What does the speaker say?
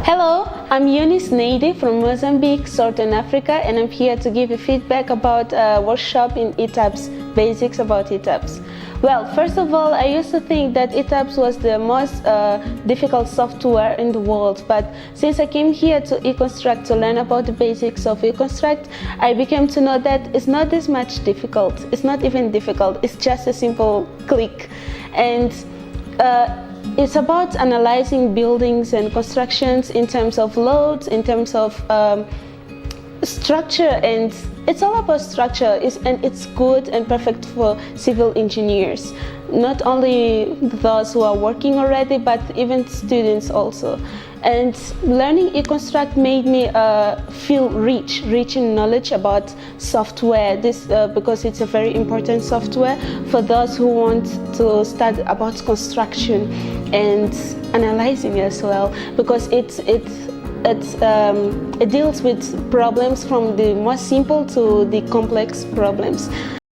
Hello, I'm Eunice Neide from Mozambique, Southern Africa, and I'm here to give you feedback about a workshop in ETABS, basics about ETABS. Well, first of all, I used to think that ETABS was the most difficult software in the world, but since I came here to Econstruct to learn about the basics of Econstruct, I became to know that it's not this much difficult. It's not even difficult, it's just a simple click. And it's about analyzing buildings and constructions in terms of loads, in terms of structure, and it's all about structure, and it's good and perfect for civil engineers. Not only those who are working already, but even students also. And learning Econstruct made me feel rich in knowledge about software. Because it's a very important software for those who want to study about construction and analyzing as well. Because it deals with problems from the more simple to the complex problems.